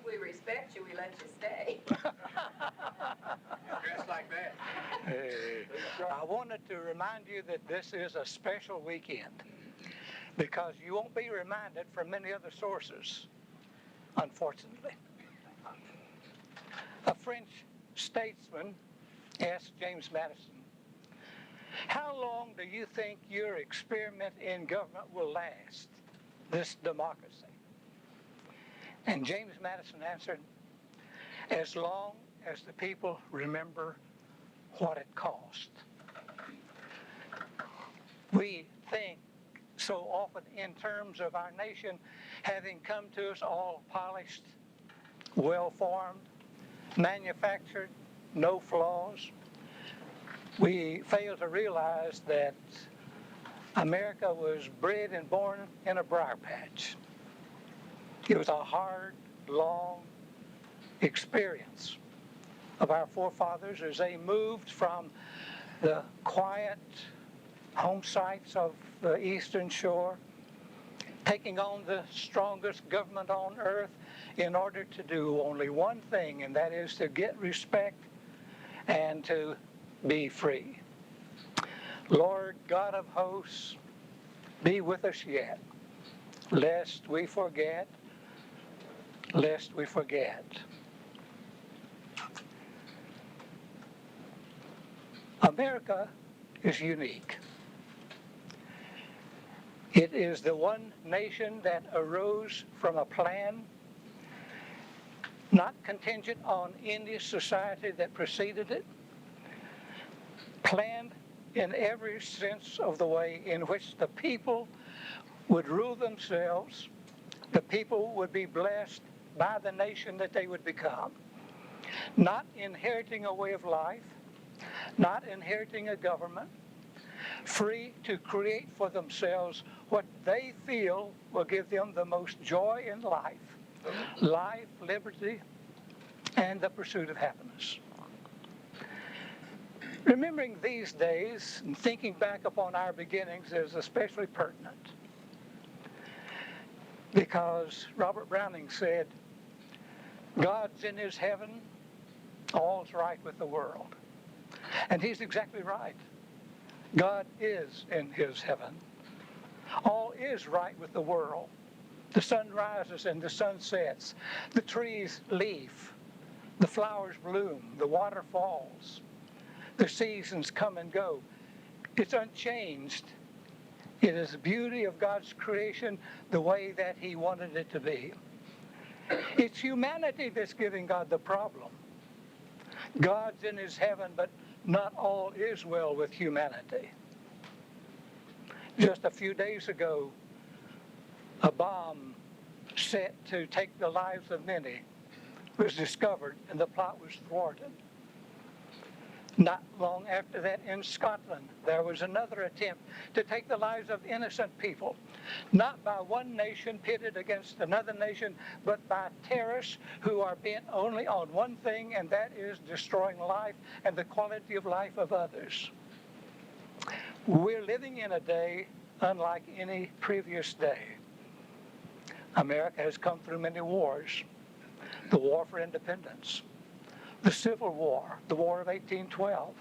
we respect you, we let you stay. Dressed like that. I wanted to remind you that this is a special weekend because you won't be reminded from many other sources, unfortunately. A French statesman asked James Madison, "How long do you think your experiment in government will last, this democracy?" And James Madison answered, "As long as the people remember what it cost." We think so often in terms of our nation having come to us all polished, well-formed, manufactured, no flaws. We fail to realize that America was bred and born in a briar patch. It was a hard, long experience of our forefathers as they moved from the quiet home sites of the Eastern Shore, taking on the strongest government on earth in order to do only one thing, and that is to get respect and to be free. Lord God of hosts, be with us yet, lest we forget, lest we forget. America is unique. It is the one nation that arose from a plan not contingent on any society that preceded it, planned in every sense of the way in which the people would rule themselves, the people would be blessed by the nation that they would become, not inheriting a way of life, not inheriting a government, free to create for themselves what they feel will give them the most joy in life, liberty, and the pursuit of happiness. Remembering these days and thinking back upon our beginnings is especially pertinent because Robert Browning said, "God's in his heaven, all's right with the world." And he's exactly right. God is in his heaven. All is right with the world. The sun rises and the sun sets. The trees leaf. The flowers bloom. The water falls. The seasons come and go. It's unchanged. It is the beauty of God's creation the way that he wanted it to be. It's humanity that's giving God the problem. God's in his heaven, but not all is well with humanity. Just a few days ago, a bomb set to take the lives of many was discovered and the plot was thwarted. Not long after that, in Scotland, there was another attempt to take the lives of innocent people, not by one nation pitted against another nation, but by terrorists who are bent only on one thing, and that is destroying life and the quality of life of others. We're living in a day unlike any previous day. America has come through many wars. The war for independence, the Civil War, the War of 1812,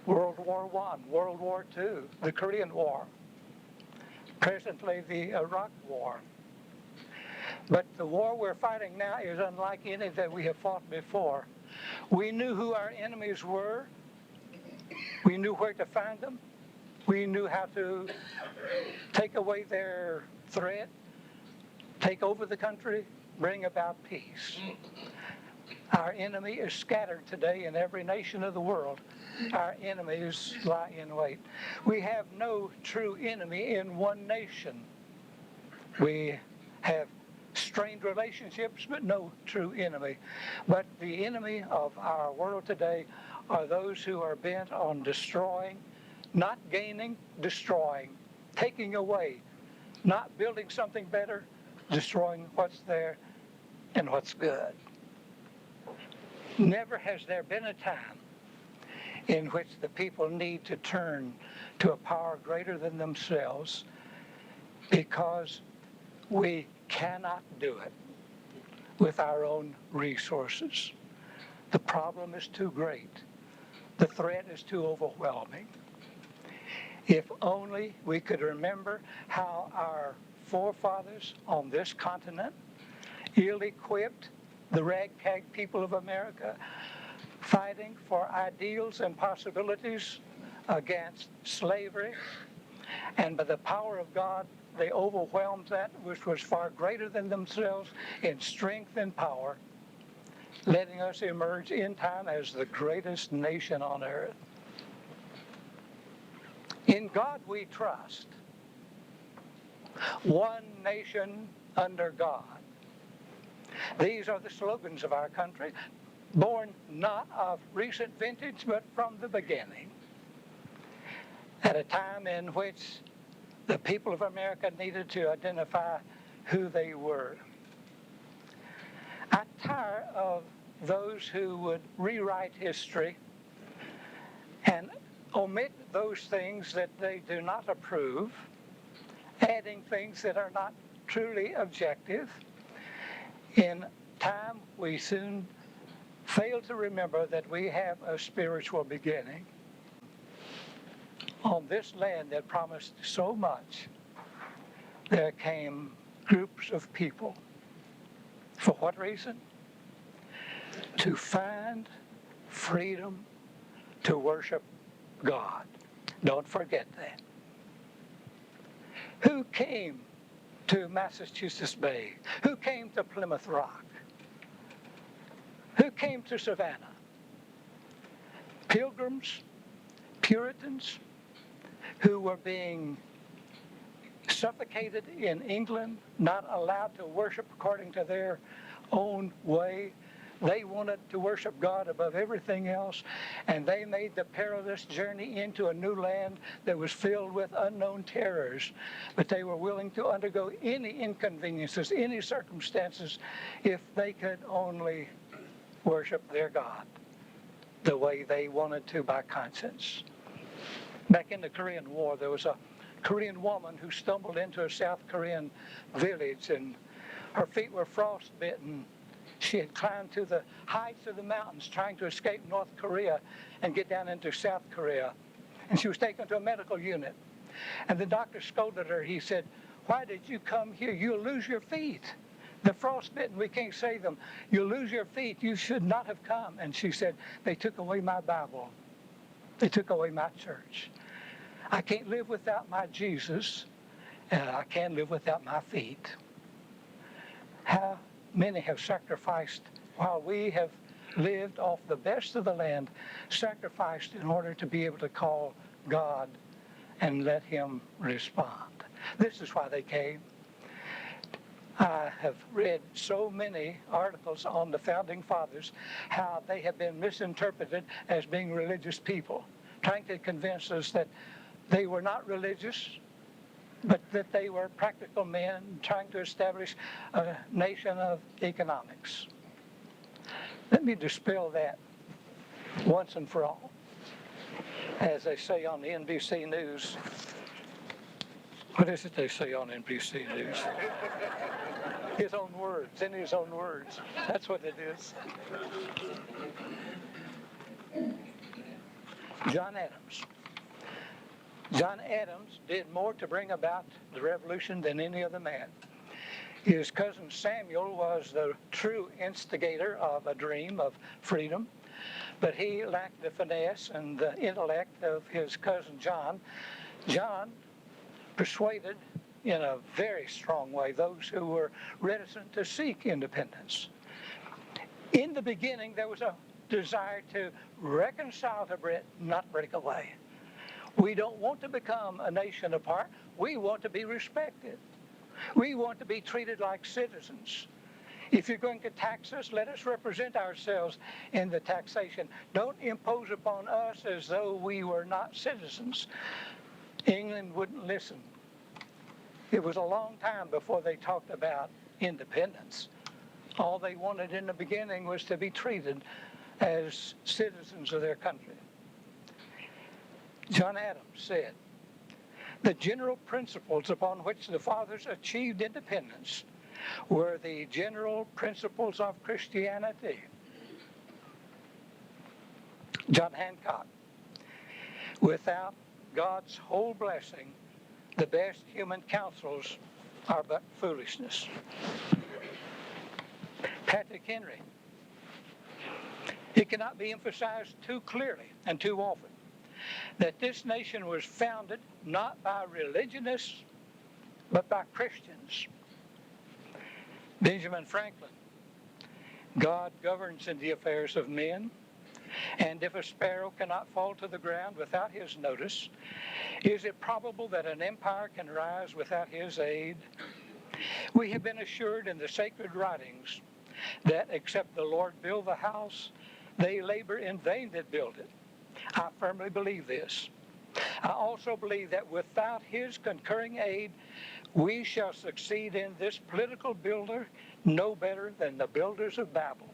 World War I, World War II, the Korean War, presently the Iraq War. But the war we're fighting now is unlike any that we have fought before. We knew who our enemies were. We knew where to find them. We knew how to take away their threat, take over the country, bring about peace. Our enemy is scattered today in every nation of the world. Our enemies lie in wait. We have no true enemy in one nation. We have strained relationships, but no true enemy. But the enemy of our world today are those who are bent on destroying, not gaining, destroying, taking away, not building something better, destroying what's there and what's good. Never has there been a time in which the people need to turn to a power greater than themselves, because we cannot do it. with our own resources. The problem is too great. The threat is too overwhelming. If only we could remember how our forefathers on this continent ill-equipped the ragtag people of America, fighting for ideals and possibilities against slavery, and by the power of God, they overwhelmed that which was far greater than themselves in strength and power, letting us emerge in time as the greatest nation on earth. In God we trust. One nation under God. These are the slogans of our country, born not of recent vintage, but from the beginning. At a time in which the people of America needed to identify who they were. I tire of those who would rewrite history and omit those things that they do not approve, adding things that are not truly objective. In time, we soon fail to remember that we have a spiritual beginning. On this land that promised so much, there came groups of people. For what reason? To find freedom to worship God. Don't forget that. Who came to Massachusetts Bay? Who came to Plymouth Rock? Who came to Savannah? Pilgrims, Puritans, who were being suffocated in England, not allowed to worship according to their own way. They wanted to worship God above everything else, and they made the perilous journey into a new land that was filled with unknown terrors. But they were willing to undergo any inconveniences, any circumstances, if they could only worship their God the way they wanted to by conscience. Back in the Korean War, there was a Korean woman who stumbled into a South Korean village, and her feet were frostbitten. She had climbed to the heights of the mountains trying to escape North Korea and get down into South Korea. And she was taken to a medical unit. And the doctor scolded her. He said, "Why did you come here? You'll lose your feet. They're frostbitten. We can't save them. You'll lose your feet. You should not have come." And she said, "They took away my Bible. They took away my church. I can't live without my Jesus, and I can't live without my feet." How many have sacrificed while we have lived off the best of the land, sacrificed in order to be able to call God and let Him respond. This is why they came. I have read so many articles on the Founding Fathers, how they have been misinterpreted as being religious people, trying to convince us that they were not religious, but that they were practical men trying to establish a nation of economics. Let me dispel that once and for all. As they say on the NBC News, what is it they say on NBC News? His own words, in his own words. That's what it is. John Adams. John Adams did more to bring about the revolution than any other man. His cousin Samuel was the true instigator of a dream of freedom, but he lacked the finesse and the intellect of his cousin John. John persuaded in a very strong way those who were reticent to seek independence. In the beginning, there was a desire to reconcile to Britain, not break away. We don't want to become a nation apart. We want to be respected. We want to be treated like citizens. If you're going to tax us, let us represent ourselves in the taxation. Don't impose upon us as though we were not citizens. England wouldn't listen. It was a long time before they talked about independence. All they wanted in the beginning was to be treated as citizens of their country. John Adams said, "The general principles upon which the fathers achieved independence were the general principles of Christianity. John Hancock, without God's whole blessing, the best human counsels are but foolishness. Patrick Henry, it cannot be emphasized too clearly and too often that this nation was founded not by religionists, but by Christians. Benjamin Franklin, God governs in the affairs of men, and if a sparrow cannot fall to the ground without his notice, is it probable that an empire can rise without his aid? We have been assured in the sacred writings that except the Lord build the house, they labor in vain that build it. I firmly believe this. I also believe that without his concurring aid, we shall succeed in this political builder no better than the builders of Babel.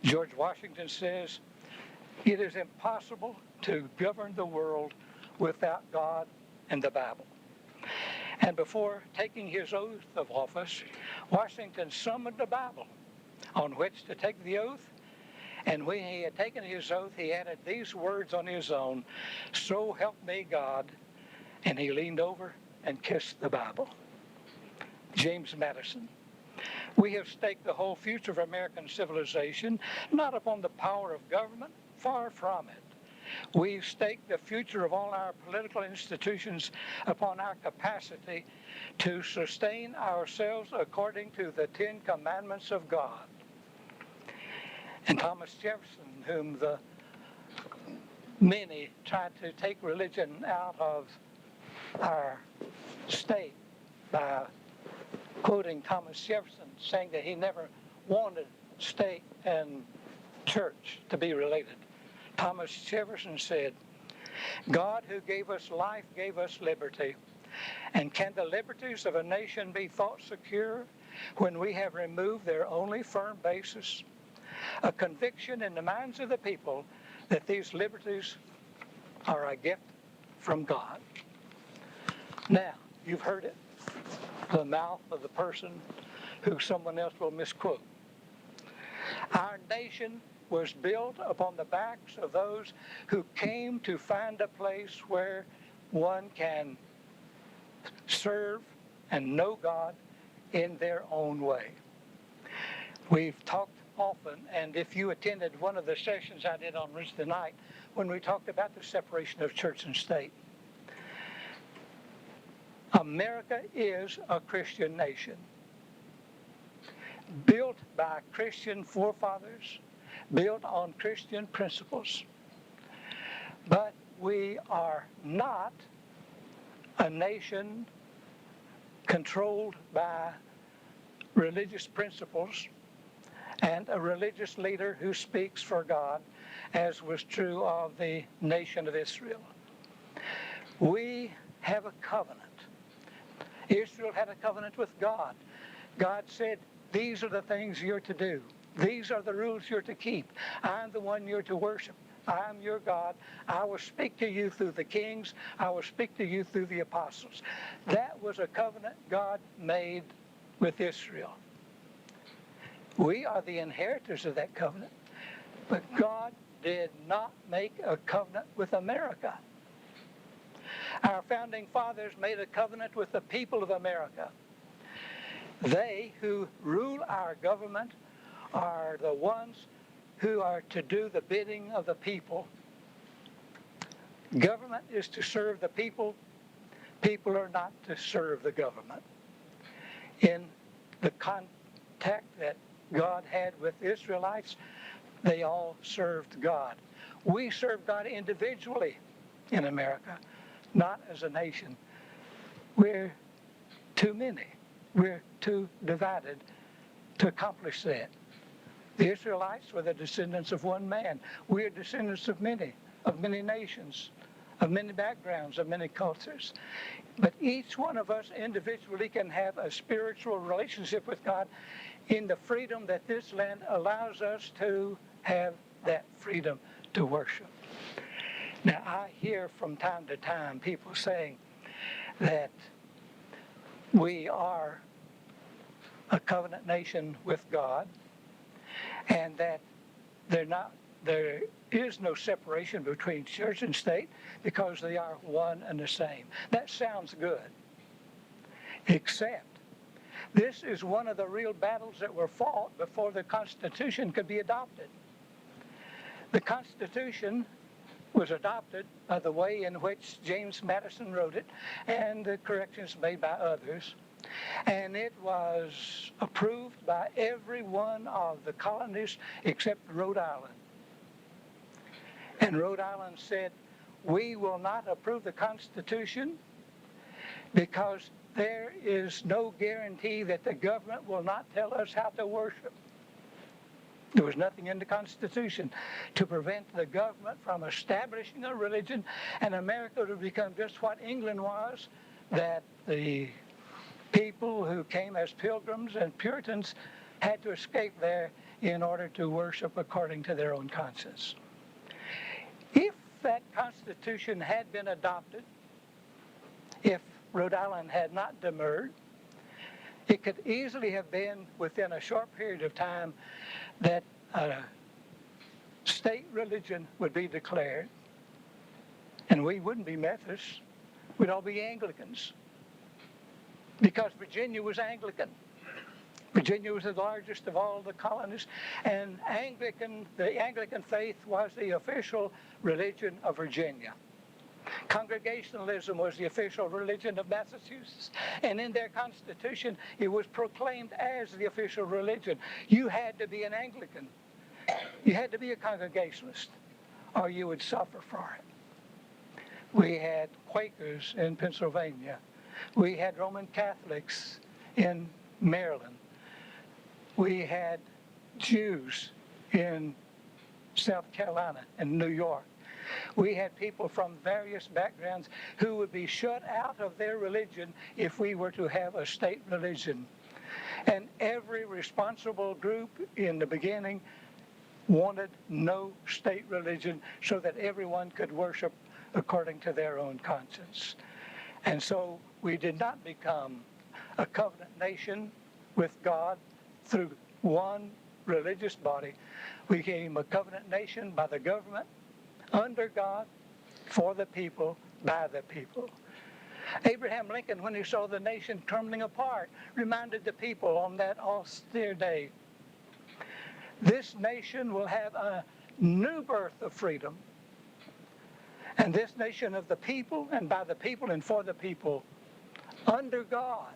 George Washington says, it is impossible to govern the world without God and the Bible. And before taking his oath of office, Washington summoned the Bible on which to take the oath. And when he had taken his oath, he added these words on his own, "So help me God." And he leaned over and kissed the Bible. James Madison, we have staked the whole future of American civilization not upon the power of government, far from it. We've staked the future of all our political institutions upon our capacity to sustain ourselves according to the 10 Commandments of God. And Thomas Jefferson, whom the many tried to take religion out of our state by quoting Thomas Jefferson, saying that he never wanted state and church to be related. Thomas Jefferson said, God who gave us life gave us liberty. And can the liberties of a nation be thought secure when we have removed their only firm basis? A conviction in the minds of the people that these liberties are a gift from God. Now, you've heard it, the mouth of the person who someone else will misquote. Our nation was built upon the backs of those who came to find a place where one can serve and know God in their own way. We've talked often, and if you attended one of the sessions I did on Wednesday night when we talked about the separation of church and state, America is a Christian nation, built by Christian forefathers, built on Christian principles. But we are not a nation controlled by religious principles and a religious leader who speaks for God, as was true of the nation of Israel. We have a covenant. Israel had a covenant with God. God said, these are the things you're to do. These are the rules you're to keep. I'm the one you're to worship. I'm your God. I will speak to you through the kings. I will speak to you through the apostles. That was a covenant God made with Israel. We are the inheritors of that covenant. But God did not make a covenant with America. Our founding fathers made a covenant with the people of America. They who rule our government are the ones who are to do the bidding of the people. Government is to serve the people. People are not to serve the government. In the contact that God had with Israelites, they all served God. We serve God individually in America, not as a nation. We're too many. We're too divided to accomplish that. The Israelites were the descendants of one man. We are descendants of many nations, of many backgrounds, of many cultures. But each one of us individually can have a spiritual relationship with God in the freedom that this land allows us to have that freedom to worship. Now, I hear from time to time people saying that we are a covenant nation with God, and that there is no separation between church and state because they are one and the same. That sounds good, except this is one of the real battles that were fought before the Constitution could be adopted. The Constitution was adopted by the way in which James Madison wrote it and the corrections made by others. And it was approved by every one of the colonies except Rhode Island. And Rhode Island said, we will not approve the Constitution because there is no guarantee that the government will not tell us how to worship. There was nothing in the Constitution to prevent the government from establishing a religion and America to become just what England was, that the people who came as pilgrims and Puritans had to escape there in order to worship according to their own conscience. If that Constitution had been adopted, if Rhode Island had not demurred, it could easily have been within a short period of time that a state religion would be declared, and we wouldn't be Methodists, we'd all be Anglicans, because Virginia was Anglican. Virginia was the largest of all the colonies, and the Anglican faith was the official religion of Virginia. Congregationalism was the official religion of Massachusetts, and in their constitution it was proclaimed as the official religion. You had to be an Anglican. You had to be a Congregationalist, or you would suffer for it. We had Quakers in Pennsylvania. We had Roman Catholics in Maryland. We had Jews in South Carolina and New York. We had people from various backgrounds who would be shut out of their religion if we were to have a state religion. And every responsible group in the beginning wanted no state religion so that everyone could worship according to their own conscience. And so we did not become a covenant nation with God through one religious body. We became a covenant nation by the government, under God, for the people, by the people. Abraham Lincoln, when he saw the nation crumbling apart, reminded the people on that austere day, this nation will have a new birth of freedom. And this nation of the people, and by the people, and for the people, under God,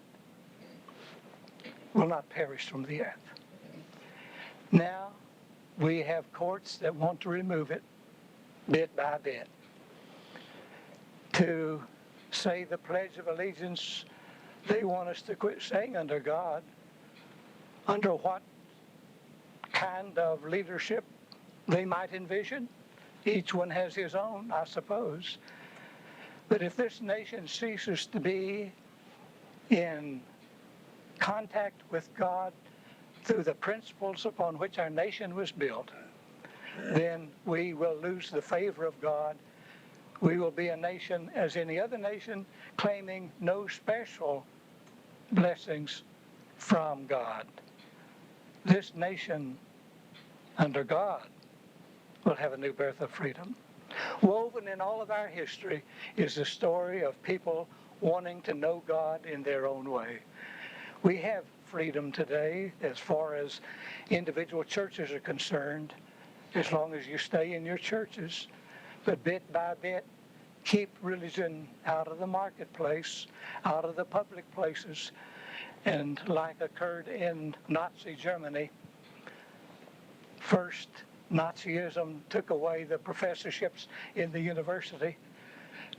will not perish from the earth. Now, we have courts that want to remove it bit by bit. To say the Pledge of Allegiance, they want us to quit saying under God. Under what kind of leadership they might envision? Each one has his own, I suppose. But if this nation ceases to be in contact with God through the principles upon which our nation was built, then we will lose the favor of God. We will be a nation as any other nation, claiming no special blessings from God. This nation under God will have a new birth of freedom. Woven in all of our history is the story of people wanting to know God in their own way. We have freedom today as far as individual churches are concerned, as long as you stay in your churches. But bit by bit, keep religion out of the marketplace, out of the public places. And like occurred in Nazi Germany, first Nazism took away the professorships in the university,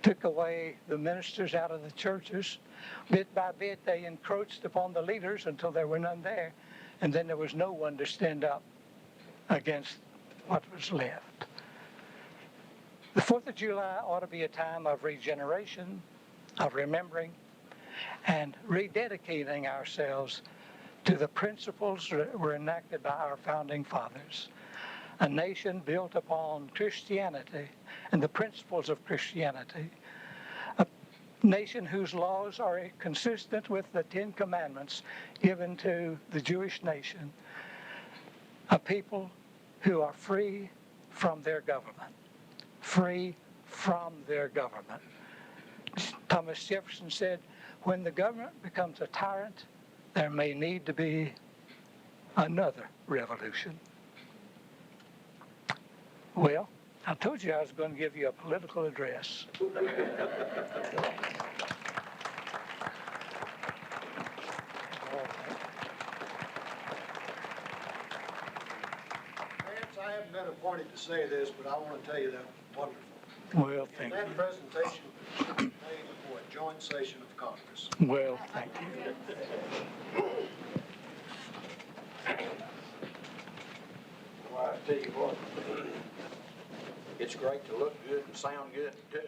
took away the ministers out of the churches. Bit by bit, they encroached upon the leaders until there were none there. And then there was no one to stand up against what was left. The 4th of July ought to be a time of regeneration, of remembering, and rededicating ourselves to the principles that were enacted by our founding fathers. A nation built upon Christianity and the principles of Christianity. A nation whose laws are consistent with the Ten Commandments given to the Jewish nation, a people who are free from their government. Free from their government. Thomas Jefferson said, when the government becomes a tyrant, there may need to be another revolution. Well, I told you I was going to give you a political address. I haven't been appointed to say this, but I want to tell you that was wonderful. Well, thank That you. presentation was made before a joint session of Congress. Well, thank you. Well, I tell you what, it's great to look good and sound good too.